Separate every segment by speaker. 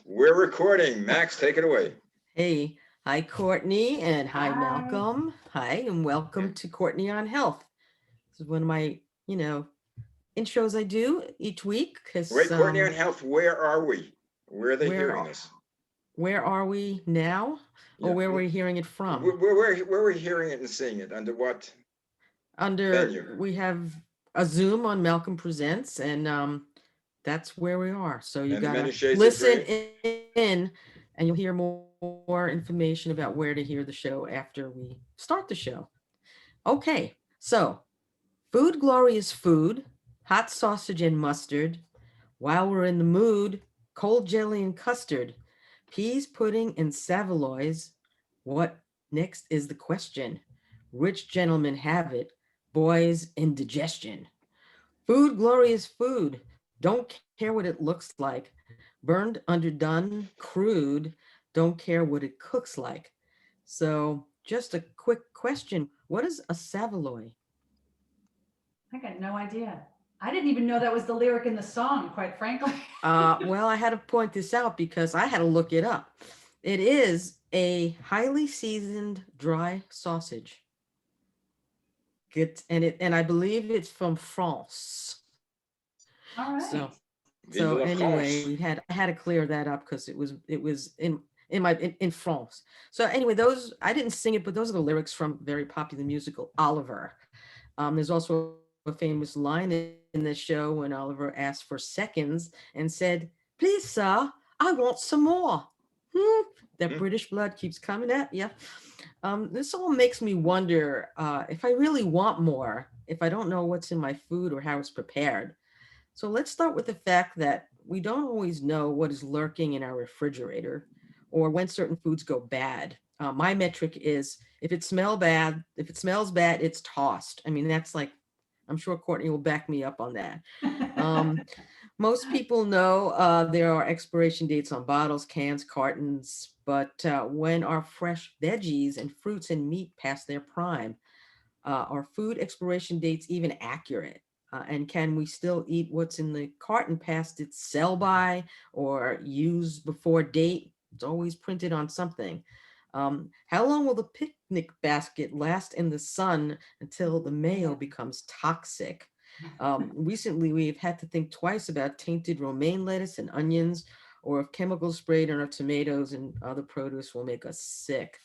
Speaker 1: We're recording. Max, take it away.
Speaker 2: Hey, hi Courtney, and hi
Speaker 3: Hi.
Speaker 2: Malcolm. Hi, and welcome to Courtney on Health. This is one of my, intros I do each week because
Speaker 1: Wait, Courtney on Health, where are we? Where are they
Speaker 2: where
Speaker 1: hearing
Speaker 2: are-
Speaker 1: us?
Speaker 2: where are we now, or
Speaker 1: Yeah.
Speaker 2: where are we hearing it from?
Speaker 1: Where we're hearing it and seeing it? Under what venue?
Speaker 2: We have a Zoom on Malcolm Presents, and that's where we are. So you
Speaker 1: And the
Speaker 2: gotta
Speaker 1: many shades of
Speaker 2: listen
Speaker 1: gray?
Speaker 2: in, and you'll hear more information about where to hear the show after we start the show. Okay, so food glory is food, hot sausage and mustard. While we're in the mood, cold jelly and custard, peas pudding and saveloys. What next is the question? Rich gentlemen have it, boys indigestion. Food glory is food. Don't care what it looks like. Burned, underdone, crude. Don't care what it cooks like. So, just a quick question. What is a saveloy?
Speaker 3: I got no idea. I didn't even know that was the lyric in the song, quite frankly.
Speaker 2: Well, I had to point this out because I had to look it up. It is a highly seasoned dry sausage. And I believe it's from France.
Speaker 3: All
Speaker 2: So
Speaker 3: right.
Speaker 1: Vive la
Speaker 2: anyway,
Speaker 1: France.
Speaker 2: I had to clear that up because it was in France. So anyway, those I didn't sing it, but those are the lyrics from very popular musical Oliver. There's also a famous line in the show when Oliver asked for seconds and said, "Please, sir, I want some more." That
Speaker 1: Hmm?
Speaker 2: British blood keeps coming at you. This all makes me wonder if I really want more, if I don't know what's in my food or how it's prepared. So let's start with the fact that we don't always know what is lurking in our refrigerator or when certain foods go bad. My metric is if it smells bad, it's tossed. I mean, that's like, I'm sure Courtney will back me up on that. Um, Most people know there are expiration dates on bottles, cans, cartons, but when are fresh veggies and fruits and meat past their prime? Are food expiration dates even accurate? And can we still eat what's in the carton past its sell by or use before date? It's always printed on something. How long will the picnic basket last in the sun until the mayo becomes toxic? Recently, we've had to think twice about tainted romaine lettuce and onions, or if chemicals sprayed on our tomatoes and other produce will make us sick.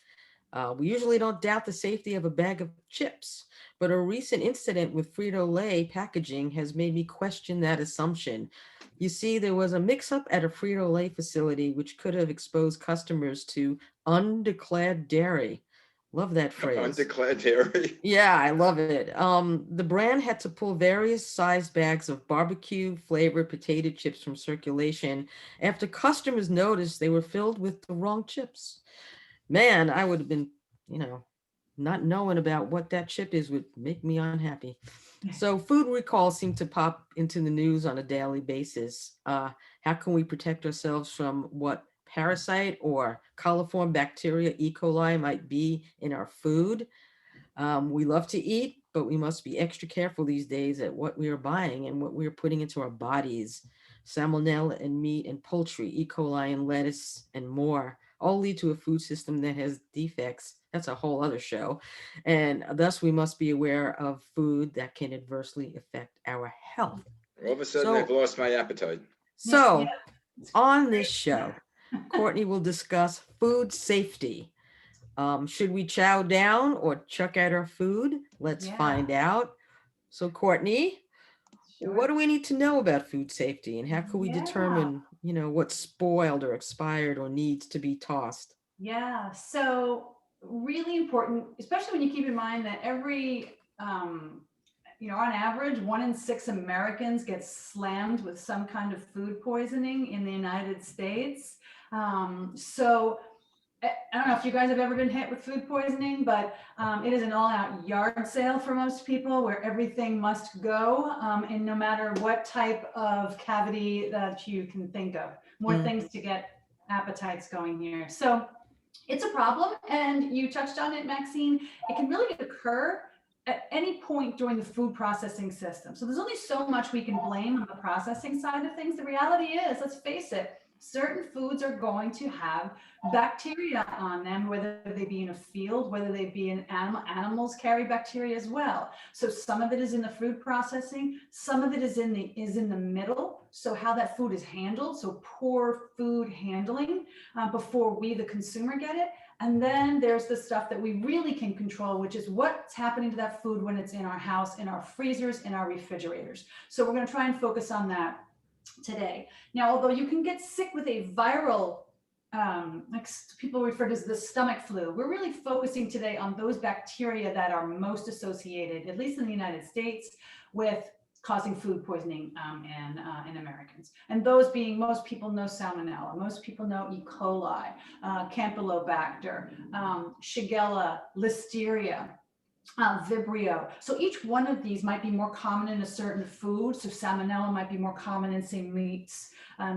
Speaker 2: We usually don't doubt the safety of a bag of chips, but a recent incident with Frito-Lay packaging has made me question that assumption. You see, there was a mix-up at a Frito-Lay facility which could have exposed customers to undeclared dairy. Love that phrase.
Speaker 1: Undeclared dairy.
Speaker 2: Yeah, I love it. The brand had to pull various sized bags of barbecue flavored potato chips from circulation after customers noticed they were filled with the wrong chips. Man, I would have been, you know, not knowing about what that chip is would make me unhappy. So food recalls seem to pop into the news on a daily basis. How can we protect ourselves from what parasite or coliform bacteria, E. coli, might be in our food? We love to eat, but we must be extra careful these days at what we are buying and what we are putting into our bodies. Salmonella in meat and poultry, E. coli in lettuce, and more all lead to a food system that has defects. That's a whole other show. And thus, we must be aware of food that can adversely affect our health.
Speaker 1: All of a sudden, I've
Speaker 2: So,
Speaker 1: lost my appetite.
Speaker 3: Yeah, yeah.
Speaker 2: so on this show, Courtney will discuss food safety. Should we chow down or chuck out our food? Let's
Speaker 3: Yeah,
Speaker 2: find out. So, Courtney, what
Speaker 3: sure.
Speaker 2: do we need to know about food safety and how can we
Speaker 3: Yeah.
Speaker 2: determine, what's spoiled or expired or needs to be tossed?
Speaker 3: Yeah. So really important, especially when you keep in mind that on average, 1 in 6 Americans get slammed with some kind of food poisoning in the United States. So I don't know if you guys have ever been hit with food poisoning, but it is an all-out yard sale for most people where everything must go, and no matter what type of cavity that you can think of, more
Speaker 2: Mm,
Speaker 3: things to get appetites going here. So it's a problem, and you touched on it, Maxine. It can really occur at any point during the food processing system. So there's only so much we can blame on the processing side of things. The reality is, let's face it, certain foods are going to have bacteria on them, whether they be in a field, whether they be in animals carry bacteria as well. So some of it is in the food processing, some of it is in the middle. So how that food is handled, so poor food handling before we, the consumer, get it. And then there's the stuff that we really can control, which is what's happening to that food when it's in our house, in our freezers, in our refrigerators. So we're going to try and focus on that today. Now, although you can get sick with a viral, like people refer to as the stomach flu, we're really focusing today on those bacteria that are most associated, at least in the United States, with causing food poisoning in Americans. And those being, most people know Salmonella, most people know E. coli, Campylobacter, Shigella, Listeria, Vibrio. So each one of these might be more common in a certain food. So Salmonella might be more common in, say, meats,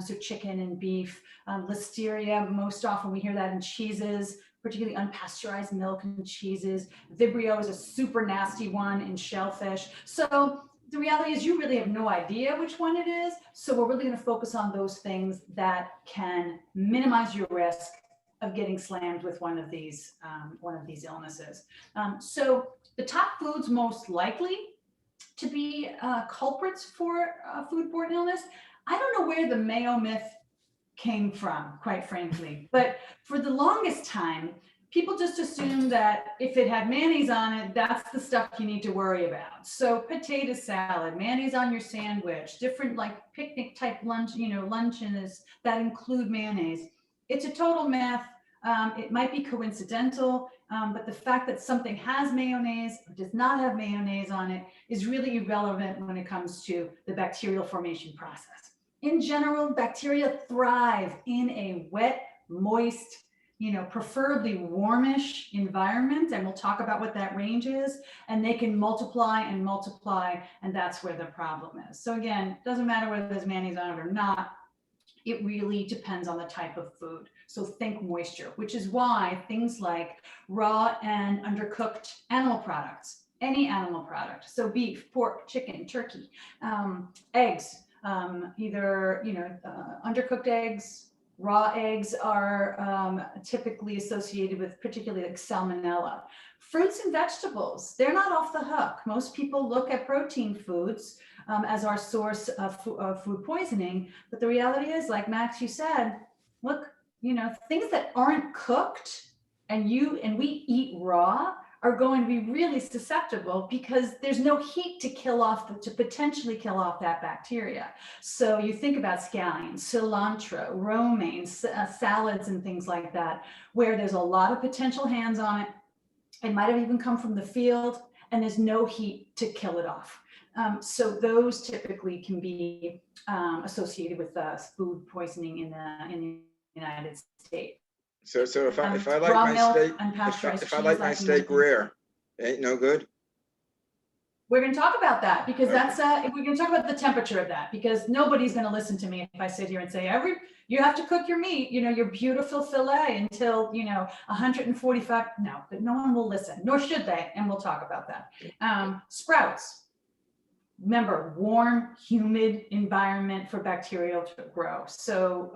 Speaker 3: so chicken and beef. Listeria, most often we hear that in cheeses, particularly unpasteurized milk and cheeses. Vibrio is a super nasty one in shellfish. So the reality is you really have no idea which one it is. So we're really going to focus on those things that can minimize your risk of getting slammed with one of these illnesses. So the top foods most likely to be culprits for foodborne illness. I don't know where the mayo myth came from, quite frankly, but for the longest time, people just assumed that if it had mayonnaise on it, that's the stuff you need to worry about. So potato salad, mayonnaise on your sandwich, different like picnic type lunch, luncheons that include mayonnaise. It's a total myth. It might be coincidental, but the fact that something has mayonnaise or does not have mayonnaise on it is really irrelevant when it comes to the bacterial formation process. In general, bacteria thrive in a wet, moist, preferably warmish environment. And we'll talk about what that range is. And they can multiply and multiply. And that's where the problem is. So again, it doesn't matter whether there's mayonnaise on it or not. It really depends on the type of food. So think moisture, which is why things like raw and undercooked animal products, any animal product, so beef, pork, chicken, turkey, eggs, either, undercooked eggs, raw eggs are typically associated with particularly like salmonella. Fruits and vegetables, they're not off the hook. Most people look at protein foods as our source of food poisoning. But the reality is, like Max, you said, look, things that aren't cooked and we eat raw are going to be really susceptible because there's no heat to potentially kill off that bacteria. So you think about scallions, cilantro, romaine, salads and things like that, where there's a lot of potential hands on it. It might have even come from the field and there's no heat to kill it off. So those typically can be associated with food poisoning in the United States.
Speaker 1: So if I like
Speaker 3: raw
Speaker 1: my
Speaker 3: milk,
Speaker 1: steak,
Speaker 3: unpasteurized
Speaker 1: if I
Speaker 3: cheese,
Speaker 1: like my
Speaker 3: like you
Speaker 1: steak
Speaker 3: mentioned.
Speaker 1: rare, ain't no good.
Speaker 3: We're going to talk about that because
Speaker 1: Okay.
Speaker 3: that's we're going to talk about the temperature of that, because nobody's going to listen to me if I sit here and say you have to cook your meat, your beautiful filet until 145. No, but no one will listen, nor should they, and we'll talk about that. Sprouts. Remember, warm, humid environment for bacteria to grow. So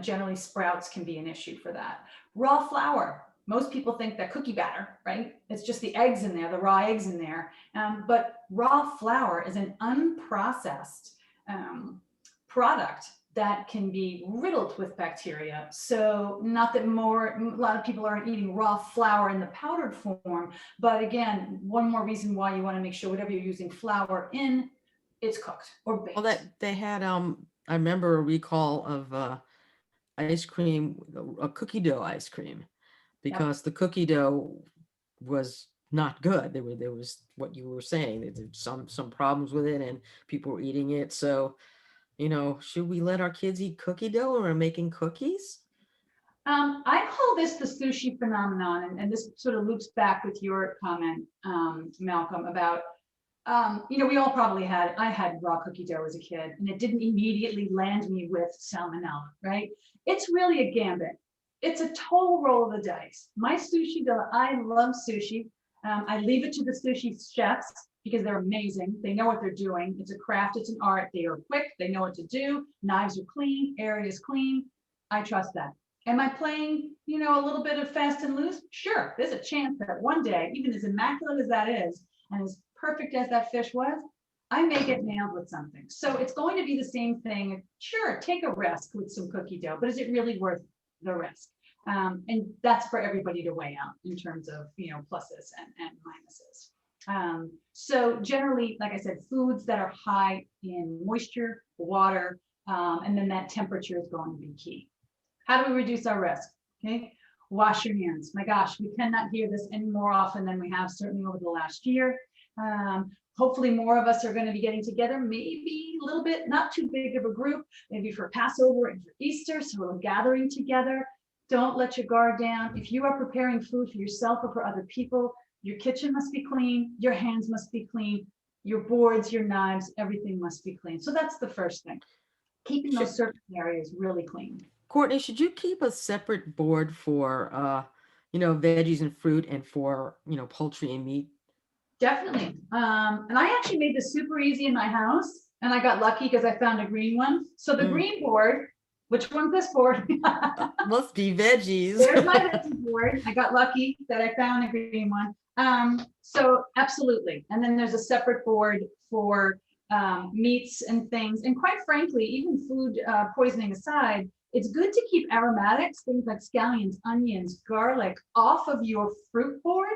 Speaker 3: generally sprouts can be an issue for that. Raw flour. Most people think that cookie batter, right? It's just the eggs in there, the raw eggs in there. But raw flour is an unprocessed product that can be riddled with bacteria. So not that a lot of people aren't eating raw flour in the powdered form, but again, one more reason why you want to make sure whatever you're using flour in, it's cooked or baked.
Speaker 2: Well, that they had, I remember a recall of ice cream, a cookie dough ice cream, because the cookie dough was not good. There was what you were saying, there's some problems with it and people were eating it. So, should we let our kids eat cookie dough when we're making cookies?
Speaker 3: I call this the sushi phenomenon, and this sort of loops back with your comment, Malcolm, about, we all probably I had raw cookie dough as a kid, and it didn't immediately land me with salmonella, right? It's really a gambit. It's a total roll of the dice. My sushi dough, I love sushi. I leave it to the sushi chefs because they're amazing. They know what they're doing. It's a craft, it's an art. They are quick, they know what to do. Knives are clean, area is clean. I trust that. Am I playing, a little bit of fast and loose? Sure, there's a chance that one day, even as immaculate as that is, and as perfect as that fish was, I may get nailed with something. So it's going to be the same thing. Sure, take a risk with some cookie dough, but is it really worth the risk? And that's for everybody to weigh out in terms of, pluses and minuses. So generally, like I said, foods that are high in moisture, water, and then that temperature is going to be key. How do we reduce our risk? Okay, wash your hands. My gosh, we cannot hear this any more often than we have, certainly over the last year. Hopefully more of us are going to be getting together, maybe a little bit, not too big of a group, maybe for Passover and for Easter, so we're gathering together. Don't let your guard down. If you are preparing food for yourself or for other people, your kitchen must be clean, your hands must be clean, your boards, your knives, everything must be clean. So that's the first thing. Keeping those surface areas really clean.
Speaker 2: Courtney, should you keep a separate board for, veggies and fruit and for, poultry and meat?
Speaker 3: Definitely. And I actually made this super easy in my house, and I got lucky because I found a green one. So the green board, which one's this board?
Speaker 2: Must be veggies.
Speaker 3: There's my veggie board. I got lucky that I found a green one. So absolutely. And then there's a separate board for meats and things. And quite frankly, even food poisoning aside, it's good to keep aromatics, things like scallions, onions, garlic, off of your fruit board,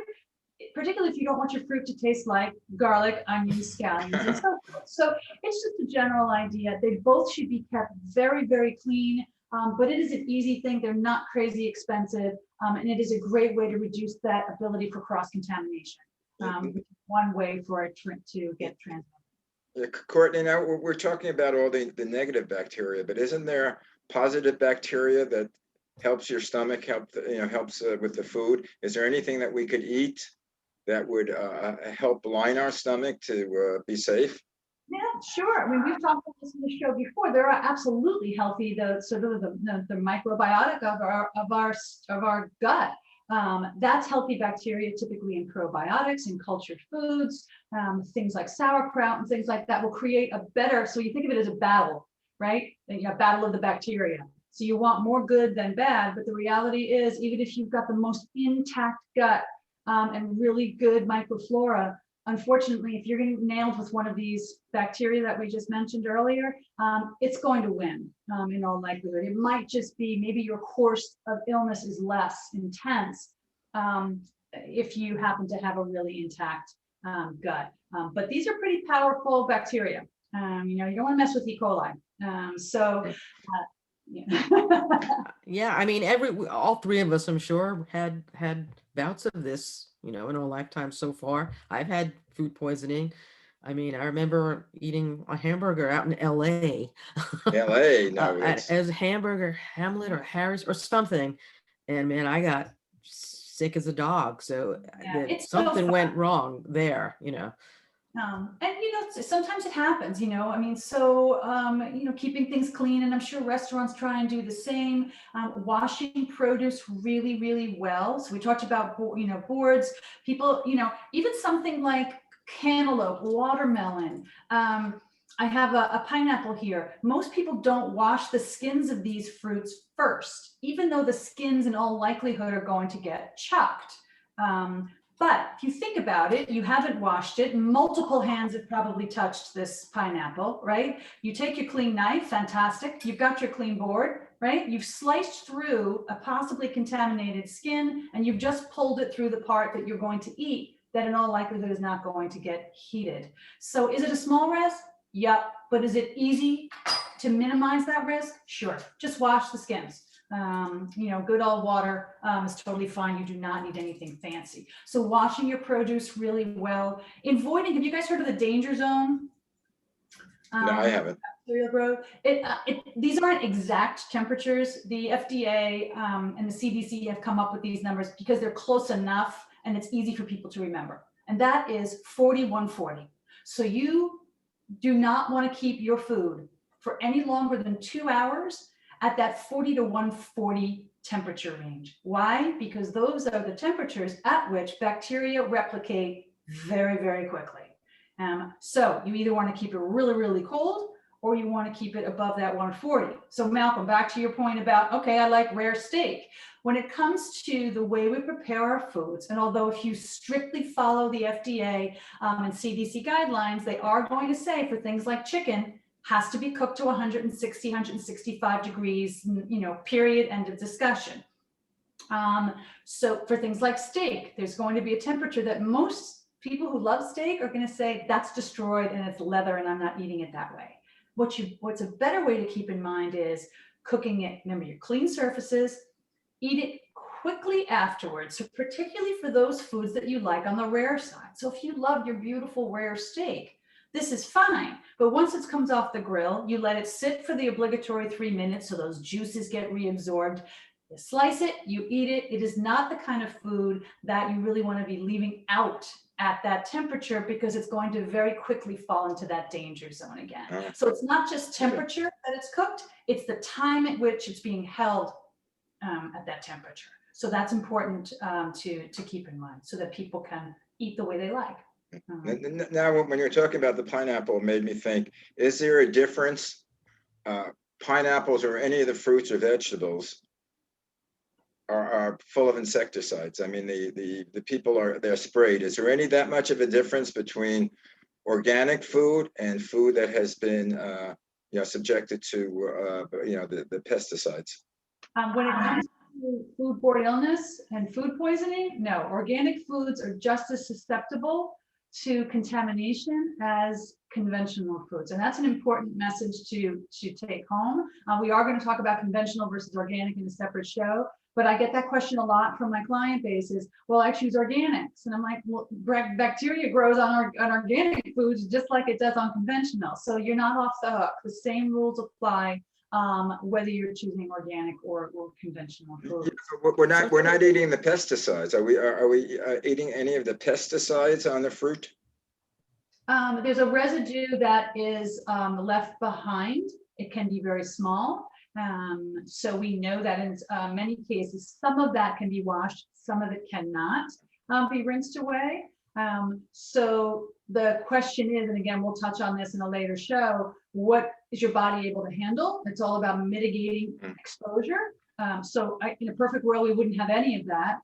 Speaker 3: particularly if you don't want your fruit to taste like garlic, onions, scallions, and so forth. So it's just a general idea. They both should be kept very, very clean, but it is an easy thing. They're not crazy expensive, and it is a great way to reduce that ability for cross-contamination. One way for it to get transmitted.
Speaker 1: Yeah, Courtney, now we're talking about all the negative bacteria, but isn't there positive bacteria that helps your stomach, helps with the food? Is there anything that we could eat that would help line our stomach to be safe?
Speaker 3: Yeah, sure. I mean, we've talked about this in the show before. There are absolutely healthy, the microbiotic of our gut. That's healthy bacteria, typically in probiotics and cultured foods, things like sauerkraut and things like that will create a better, so you think of it as a battle, right? A battle of the bacteria. So you want more good than bad, but the reality is, even if you've got the most intact gut and really good microflora, unfortunately, if you're getting nailed with one of these bacteria that we just mentioned earlier, it's going to win in all likelihood. It might just be maybe your course of illness is less intense if you happen to have a really intact gut. But these are pretty powerful bacteria. You don't want to mess with E. coli.
Speaker 2: Yeah, I mean, all three of us, I'm sure, had bouts of this, in our lifetime so far. I've had food poisoning. I mean, I remember eating a hamburger out in LA.
Speaker 1: LA, no,
Speaker 2: as Hamburger Hamlet or Harris or something. And man, I got sick as a dog. So something went wrong there,
Speaker 3: And sometimes it happens, I mean, keeping things clean, and I'm sure restaurants try and do the same. Washing produce really, really well. So we talked about, boards, people, even something like cantaloupe, watermelon. I have a pineapple here. Most people don't wash the skins of these fruits first, even though the skins in all likelihood are going to get chucked. But if you think about it, you haven't washed it. Multiple hands have probably touched this pineapple, right? You take your clean knife, fantastic. You've got your clean board, right? You've sliced through a possibly contaminated skin, and you've just pulled it through the part that you're going to eat that in all likelihood is not going to get heated. So is it a small risk? Yep. But is it easy to minimize that risk? Sure. Just wash the skins. Good old water is totally fine. You do not need anything fancy. So washing your produce really well. Avoiding, have you guys heard of the danger zone?
Speaker 1: No, I haven't.
Speaker 3: These aren't exact temperatures. The FDA and the CDC have come up with these numbers because they're close enough and it's easy for people to remember. And that is 4140. So you do not want to keep your food for any longer than 2 hours at that 40 to 140 temperature range. Why? Because those are the temperatures at which bacteria replicate very, very quickly. So you either want to keep it really, really cold, or you want to keep it above that 140. So Malcolm, back to your point about, okay, I like rare steak. When it comes to the way we prepare our foods, and although if you strictly follow the FDA and CDC guidelines, they are going to say for things like chicken, has to be cooked to 160, 165 degrees, period, end of discussion. So for things like steak, there's going to be a temperature that most people who love steak are going to say that's destroyed and it's leather and I'm not eating it that way. What's a better way to keep in mind is cooking it, remember your clean surfaces, eat it quickly afterwards. So particularly for those foods that you like on the rare side. So if you love your beautiful rare steak, this is fine. But once it comes off the grill, you let it sit for the obligatory 3 minutes so those juices get reabsorbed. You slice it, you eat it. It is not the kind of food that you really want to be leaving out at that temperature because it's going to very quickly fall into that danger zone again. So it's not just temperature that it's cooked, it's the time at which it's being held at that temperature. So that's important to keep in mind so that people can eat the way they like.
Speaker 1: Now, when you're talking about the pineapple, it made me think, is there a difference? Pineapples or any of the fruits or vegetables are full of insecticides. I mean, the people they're sprayed. Is there any that much of a difference between organic food and food that has been subjected to the pesticides?
Speaker 3: When it comes to foodborne illness and food poisoning, no, organic foods are just as susceptible to contamination as conventional foods. And that's an important message to take home. We are going to talk about conventional versus organic in a separate show, but I get that question a lot from my client base is, well, I choose organics. And I'm like, well, bacteria grows on organic foods just like it does on conventional. So you're not off the hook. The same rules apply whether you're choosing organic or conventional food.
Speaker 1: Yeah, we're not eating the pesticides. Are we eating any of the pesticides on the fruit?
Speaker 3: There's a residue that is left behind. It can be very small. So we know that in many cases, some of that can be washed, some of it cannot be rinsed away. So the question is, and again, we'll touch on this in a later show, what is your body able to handle? It's all about mitigating exposure. So in a perfect world, we wouldn't have any of that.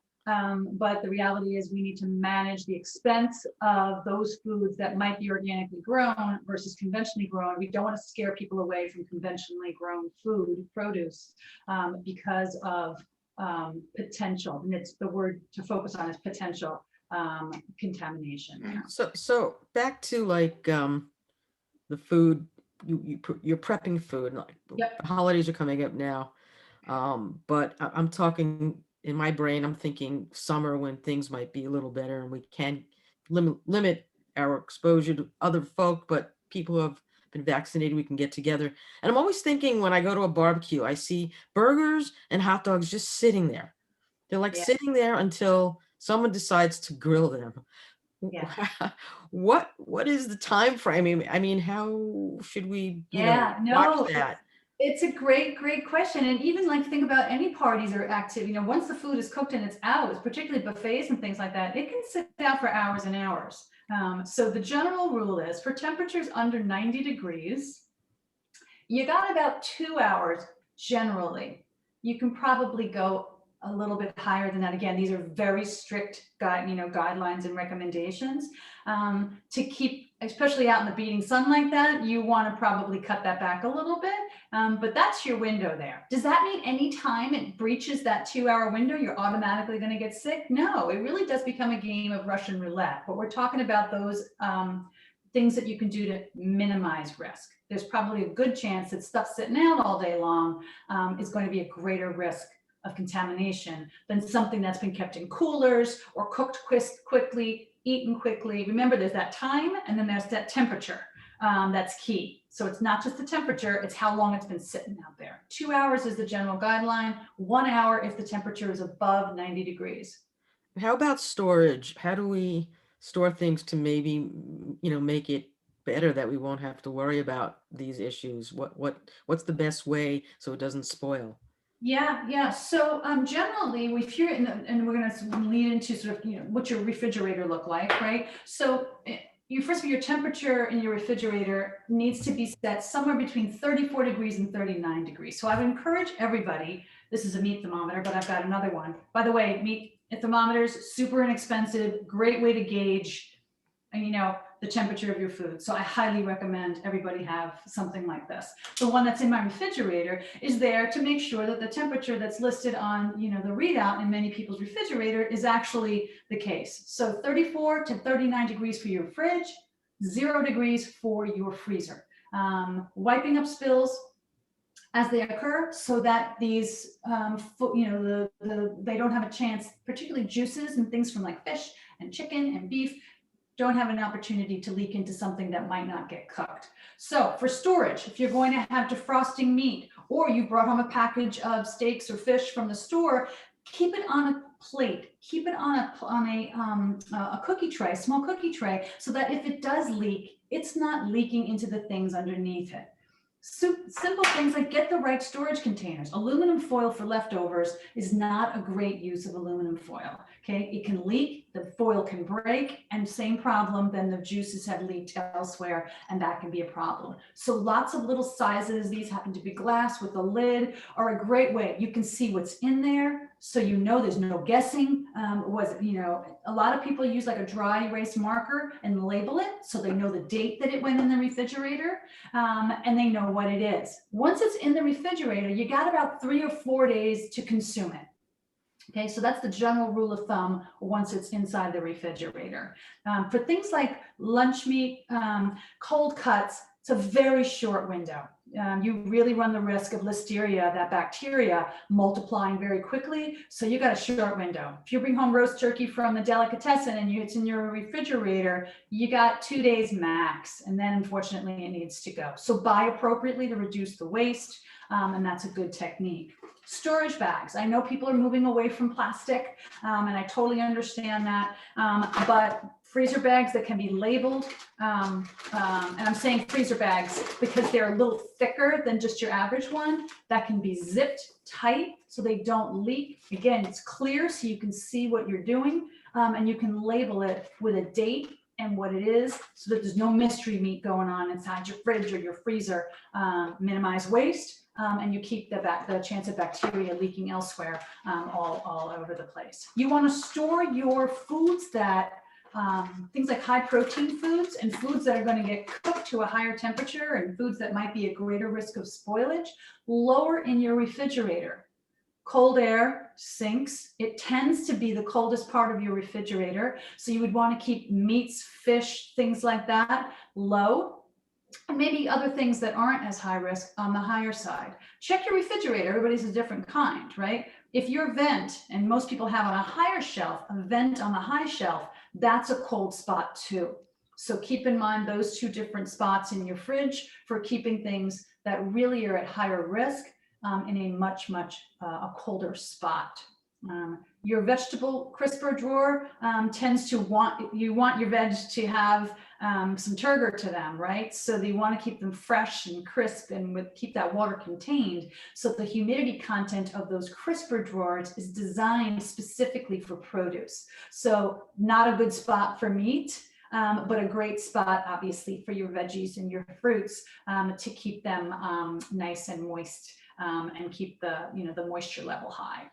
Speaker 3: But the reality is we need to manage the expense of those foods that might be organically grown versus conventionally grown. We don't want to scare people away from conventionally grown produce, because of potential. And it's the word to focus on is potential contamination.
Speaker 2: So back to like the food, you're prepping food, like
Speaker 3: Yep.
Speaker 2: the holidays are coming up now. But I'm talking in my brain, I'm thinking summer when things might be a little better and we can limit our exposure to other folk, but people who have been vaccinated, we can get together. And I'm always thinking when I go to a barbecue, I see burgers and hot dogs just sitting there. They're like sitting there until someone decides to grill them.
Speaker 3: Yeah.
Speaker 2: What is the time frame? I mean, how should we watch that?
Speaker 3: It's a great question. And even like think about any parties or activity, once the food is cooked and it's out, particularly buffets and things like that, it can sit out for hours and hours. So the general rule is for temperatures under 90 degrees, you got about 2 hours generally. You can probably go a little bit higher than that. Again, these are very strict guidelines and recommendations to keep, especially out in the beating sun like that. You want to probably cut that back a little bit, but that's your window there. Does that mean any time it breaches that 2 hour window, you're automatically going to get sick? No, it really does become a game of Russian roulette. But we're talking about those things that you can do to minimize risk. There's probably a good chance that stuff sitting out all day long is going to be a greater risk of contamination than something that's been kept in coolers or cooked quickly, eaten quickly. Remember, there's that time and then there's that temperature that's key. So it's not just the temperature, it's how long it's been sitting out there. 2 hours is the general guideline, 1 hour if the temperature is above 90 degrees.
Speaker 2: How about storage? How do we store things to maybe, make it better that we won't have to worry about these issues? What's the best way so it doesn't spoil?
Speaker 3: Yeah. So generally, if you're in and we're going to lead into sort of, what your refrigerator look like, right? So first of all, your temperature in your refrigerator needs to be set somewhere between 34 degrees and 39 degrees. So I would encourage everybody, this is a meat thermometer, but I've got another one. By the way, meat thermometers, super inexpensive, great way to gauge, the temperature of your food. So I highly recommend everybody have something like this. The one that's in my refrigerator is there to make sure that the temperature that's listed on, the readout in many people's refrigerator is actually the case. So 34 to 39 degrees for your fridge, 0 degrees for your freezer. Wiping up spills as they occur so that these, they don't have a chance, particularly juices and things from like fish and chicken and beef, don't have an opportunity to leak into something that might not get cooked. So for storage, if you're going to have defrosting meat, or you brought home a package of steaks or fish from the store, keep it on a plate, keep it on a cookie tray, small cookie tray, so that if it does leak, it's not leaking into the things underneath it. Simple things like get the right storage containers. Aluminum foil for leftovers is not a great use of aluminum foil. Okay, it can leak, the foil can break, and same problem, then the juices have leaked elsewhere, and that can be a problem. So lots of little sizes, these happen to be glass with a lid, are a great way. You can see what's in there, so there's no guessing. A lot of people use like a dry erase marker and label it, so they know the date that it went in the refrigerator, and they know what it is. Once it's in the refrigerator, you got about 3 or 4 days to consume it. Okay, so that's the general rule of thumb once it's inside the refrigerator. For things like lunch meat, cold cuts, it's a very short window. You really run the risk of listeria, that bacteria, multiplying very quickly. So you got a short window. If you bring home roast turkey from a delicatessen and it's in your refrigerator, you got 2 days max. And then unfortunately it needs to go. So buy appropriately to reduce the waste. And that's a good technique. Storage bags. I know people are moving away from plastic, and I totally understand that. But freezer bags that can be labeled, and I'm saying freezer bags because they're a little thicker than just your average one, that can be zipped tight so they don't leak. Again, it's clear so you can see what you're doing, and you can label it with a date and what it is so that there's no mystery meat going on inside your fridge or your freezer. Minimize waste. And you keep the chance of bacteria leaking elsewhere all over the place. You want to store your foods that, things like high protein foods and foods that are going to get cooked to a higher temperature and foods that might be at greater risk of spoilage, lower in your refrigerator. Cold air sinks. It tends to be the coldest part of your refrigerator. So you would want to keep meats, fish, things like that low. And maybe other things that aren't as high risk on the higher side. Check your refrigerator. Everybody's a different kind, right? If your vent, and most people have on a higher shelf, a vent on the high shelf, that's a cold spot too. So keep in mind those two different spots in your fridge for keeping things that really are at higher risk in a much a colder spot. Your vegetable crisper drawer tends to want your veg to have some turgor to them, right? So you want to keep them fresh and crisp and keep that water contained. So the humidity content of those crisper drawers is designed specifically for produce. So not a good spot for meat, but a great spot, obviously, for your veggies and your fruits to keep them nice and moist. And keep the moisture level high.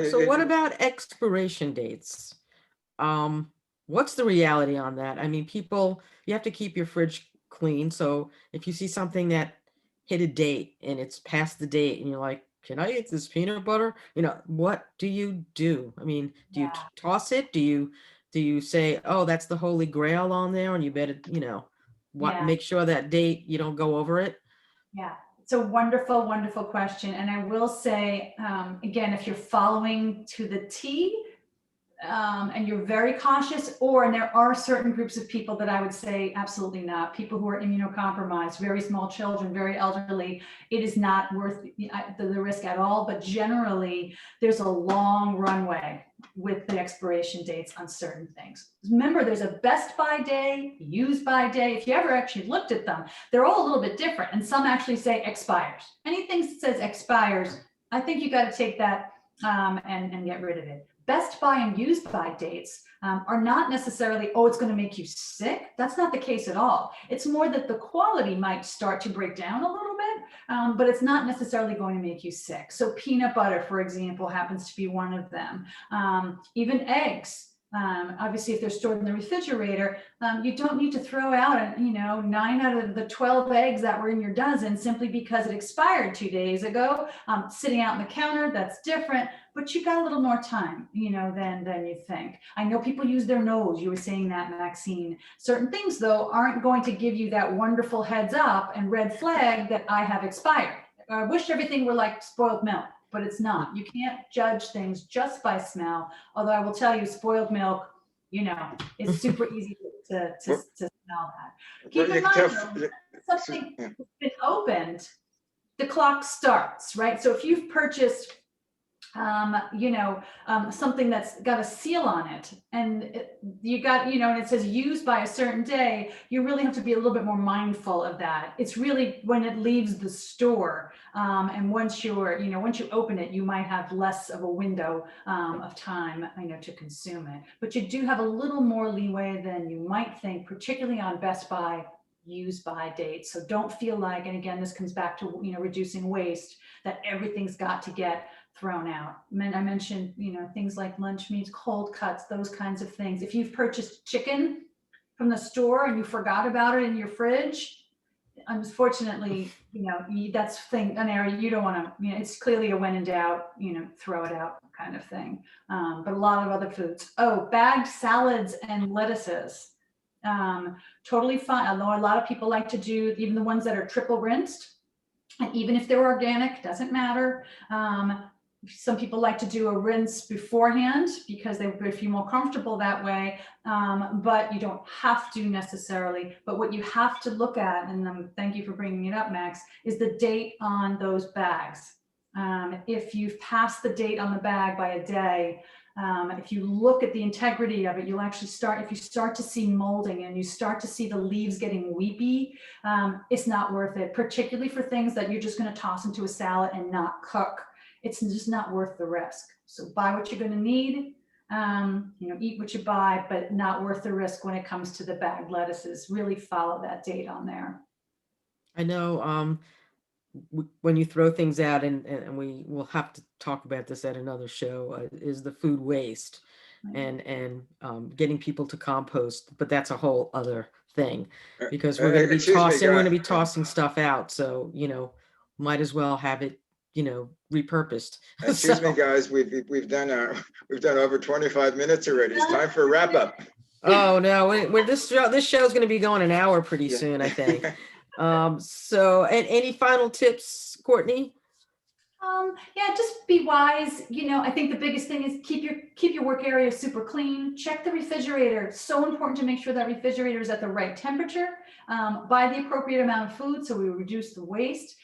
Speaker 2: So what about expiration dates? What's the reality on that? I mean, you have to keep your fridge clean. So if you see something that hit a date and it's past the date and you're like, can I eat this peanut butter? What do you do? I mean, do you toss it? Do you say, oh, that's the holy grail on there and you better, make sure that date, you don't go over it?
Speaker 3: Yeah. It's a wonderful, wonderful question. And I will say, again, if you're following to the T and you're very cautious, and there are certain groups of people that I would say absolutely not. People who are immunocompromised, very small children, very elderly, it is not worth the risk at all. But generally, there's a long runway with the expiration dates on certain things. Remember, there's a best by day, use by day. If you ever actually looked at them, they're all a little bit different. And some actually say expires. Anything that says expires, I think you got to take that and get rid of it. Best by and use by dates are not necessarily, oh, it's going to make you sick. That's not the case at all. It's more that the quality might start to break down a little bit, but it's not necessarily going to make you sick. So peanut butter, for example, happens to be one of them. Even eggs. Obviously, if they're stored in the refrigerator, you don't need to throw out, 9 out of the 12 eggs that were in your dozen simply because it expired 2 days ago. Sitting out on the counter, that's different, but you got a little more time, than you think. I know people use their nose. You were saying that, Maxine. Certain things, though, aren't going to give you that wonderful heads up and red flag that I have expired. I wish everything were like spoiled milk, but it's not. You can't judge things just by smell. Although I will tell you, spoiled milk, is super easy to smell that. Keep in mind, though, something has been opened, the clock starts, right? So if you've purchased something that's got a seal on it and and it says used by a certain day, you really have to be a little bit more mindful of that. It's really when it leaves the store. And once you open it, you might have less of a window of time, to consume it. But you do have a little more leeway than you might think, particularly on Best Buy use by dates. So don't feel like, and again, this comes back to, reducing waste, that everything's got to get thrown out. I mentioned, things like lunch meats, cold cuts, those kinds of things. If you've purchased chicken from the store and you forgot about it in your fridge, unfortunately, that's an area you don't want to, it's clearly a when in doubt, throw it out kind of thing. But a lot of other foods. Oh, bagged salads and lettuces. Totally fine. Although a lot of people like to do even the ones that are triple rinsed, and even if they're organic, doesn't matter. Some people like to do a rinse beforehand because they feel more comfortable that way, but you don't have to necessarily. But what you have to look at, and thank you for bringing it up, Max, is the date on those bags. If you've passed the date on the bag by a day, if you look at the integrity of it, you'll actually if you start to see molding and you start to see the leaves getting weepy, it's not worth it, particularly for things that you're just going to toss into a salad and not cook. It's just not worth the risk. So buy what you're going to need, eat what you buy, but not worth the risk when it comes to the bagged lettuces. Really follow that date on there.
Speaker 2: I know when you throw things out, and we will have to talk about this at another show, is the food waste and getting people to compost, but that's a whole other thing because we're going to be tossing stuff out. So, might as well have it, repurposed.
Speaker 1: Excuse me, guys, we've done over 25 minutes already. It's time for a wrap up.
Speaker 2: Oh no, this show is going to be going an hour pretty soon, I think. So, and any final tips, Courtney?
Speaker 3: Just be wise. I think the biggest thing is keep your work area super clean. Check the refrigerator. It's so important to make sure that refrigerator is at the right temperature. Buy the appropriate amount of food so we reduce the waste.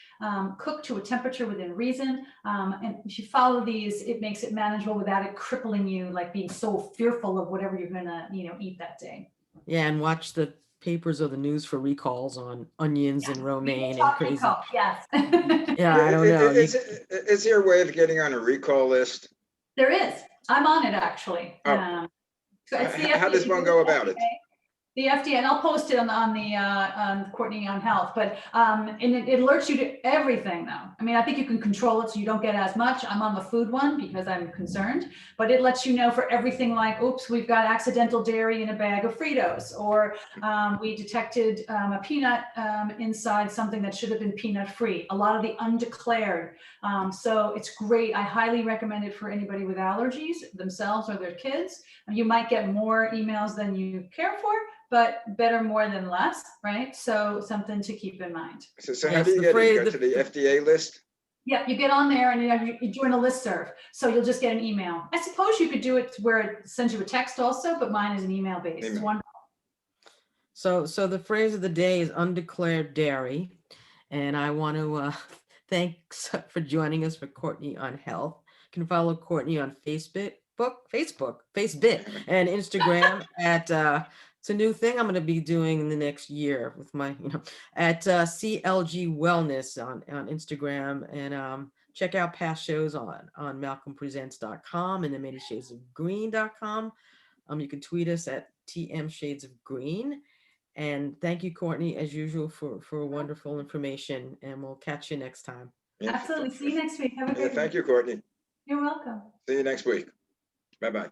Speaker 3: Cook to a temperature within reason. And if you follow these, it makes it manageable without it crippling you, like being so fearful of whatever you're gonna, eat that day.
Speaker 2: Yeah, and watch the papers or the news for recalls on onions and romaine and crazy.
Speaker 3: Recall, yes.
Speaker 2: Yeah, I don't know.
Speaker 1: Is there a way of getting on a recall list?
Speaker 3: There is. I'm on it actually.
Speaker 1: Oh.
Speaker 3: So it's
Speaker 1: How does one go about it?
Speaker 3: The FDA, and I'll post it on Courtney on Health, but and it alerts you to everything though. I mean, I think you can control it so you don't get as much. I'm on the food one because I'm concerned, but it lets you know for everything like, oops, we've got accidental dairy in a bag of Fritos, or we detected a peanut inside something that should have been peanut free. A lot of the undeclared. So it's great. I highly recommend it for anybody with allergies themselves or their kids. You might get more emails than you care for, but better more than less, right? So something to keep in mind.
Speaker 1: So how do you get to the FDA list?
Speaker 3: Yeah, you get on there and you join a listserv. So you'll just get an email. I suppose you could do it where it sends you a text also, but mine is an email based. It's wonderful.
Speaker 2: So the phrase of the day is undeclared dairy. And I want to thanks for joining us for Courtney on Health. You can follow Courtney on Facebook Facebook, and Instagram at it's a new thing I'm going to be doing in the next year with my, at CLG Wellness on Instagram, and check out past shows on malcolmpresents.com and the many shades of green.com. You can tweet us at TM Shades of Green. And thank you, Courtney, as usual, for wonderful information. And we'll catch you next time.
Speaker 1: Yeah.
Speaker 3: Absolutely. See you next week. Have a
Speaker 1: Yeah,
Speaker 3: great
Speaker 1: thank
Speaker 3: week.
Speaker 1: you, Courtney.
Speaker 3: You're welcome.
Speaker 1: See you next week. Bye-bye.